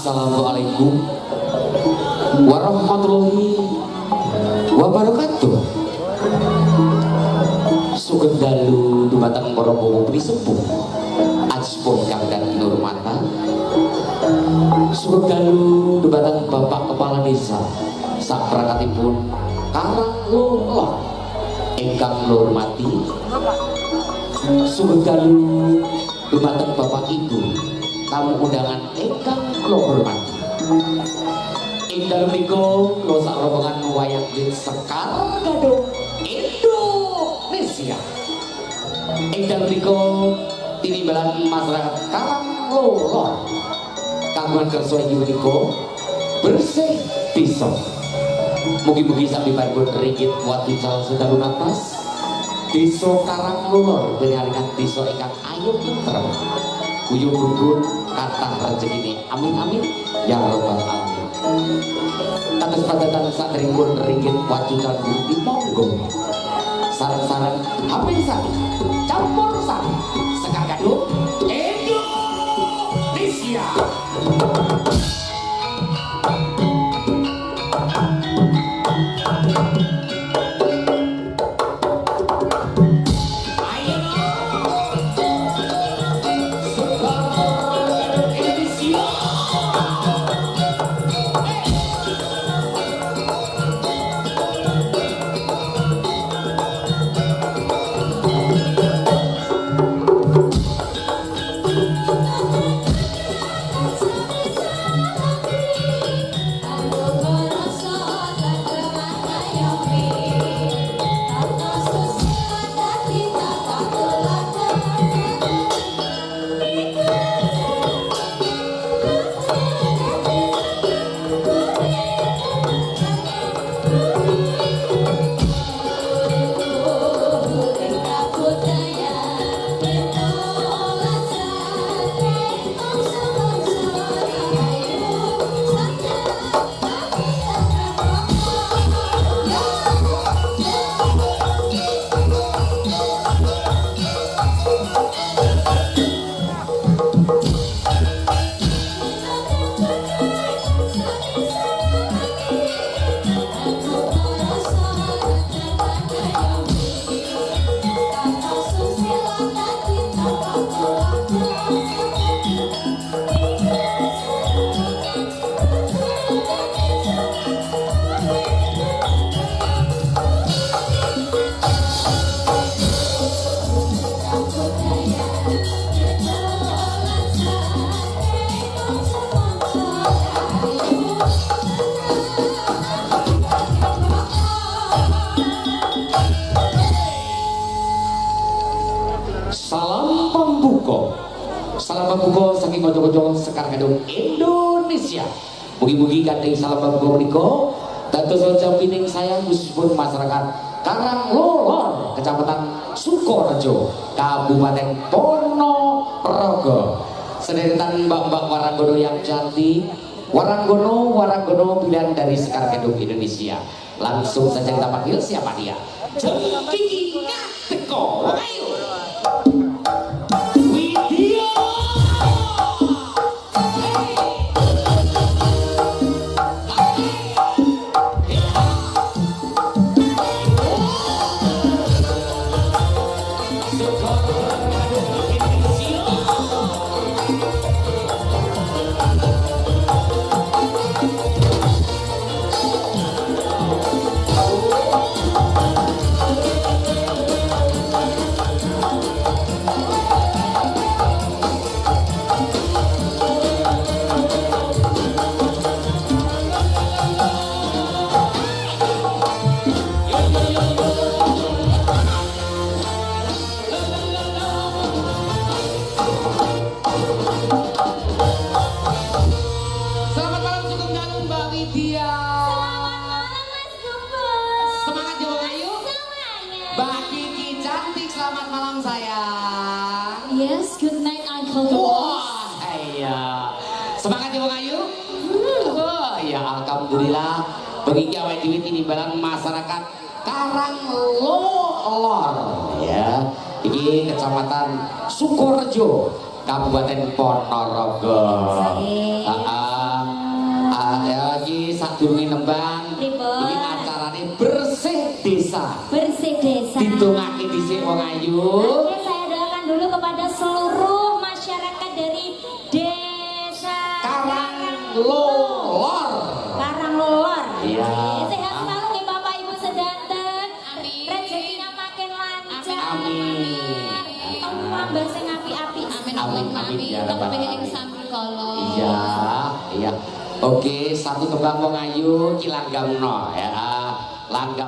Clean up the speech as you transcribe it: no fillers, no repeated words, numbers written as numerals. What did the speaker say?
Assalamualaikum warahmatullahi wabarakatuh. Sugeng dalu dumateng para bapak sepuh ajpun kang kinurmatan. Sugeng dalu dumateng Bapak Kepala Desa saprakatipun Karanglolo ingkang kula hormati. Sugeng dalu dumateng Bapak Ibu tamu undangan ingkang kula hormati. Ing dalem menika kula sak rombongan wayang kulit Sekar Gadung Indonesia. Ing dalem menika tinimbalan masyarakat Karanglolo kagungan kersa inggih menika bersih bisa. Mugi-mugi sami paripun ringgit wadical sedalu napas Desa Karanglolo dengan desa ingkang ayu tentrem. Kuyuh rukun kathah rezekine. Amin amin ya rabbal alamin. Kados padatan sakderengipun ringgit wajukan budi monggo. Sareng-sareng hampir sari campur sari Sekar Gadung Indonesia. Yo bangga saking kanca-kanca Sekar Gadung Indonesia. Mugi-mugi kanthi salam bangga menika dados jampining saya khususipun masyarakat Karanglolor, Kecamatan Sukorejo, Kabupaten Ponorogo. Sederetan mbak-mbak waranggono yang cantik, waranggono pilihan dari Sekar Gadung Indonesia. Langsung saja kita panggil siapa dia? Jempingan teko, ayo. Yes, good night Uncle Boss. Wah, iya. Semangat ya Bang Ayu. Oh, ya alhamdulillah. Bagi awake dhewe tinimbalan masyarakat Karanglolor ya. Iki Kecamatan Sukorejo, Kabupaten Ponorogo. Ya iki sadurunge nembang iki acarane bersih desa. Bersih desa. Ditungake dhisik Bang Ayu. Oke, saya doakan dulu kepada seluruh masyarakat dari desa Karanglolor. Karanglolor. Iya. Sehat selalu nih Bapak Ibu sedanten. Rezekinya makin lancar. Amin. Tambah sing api-api. Amin ya rabbal alamin. Iya. Iya. Oke, satu tembang Wong Ayu ki langgamno ya. Langgam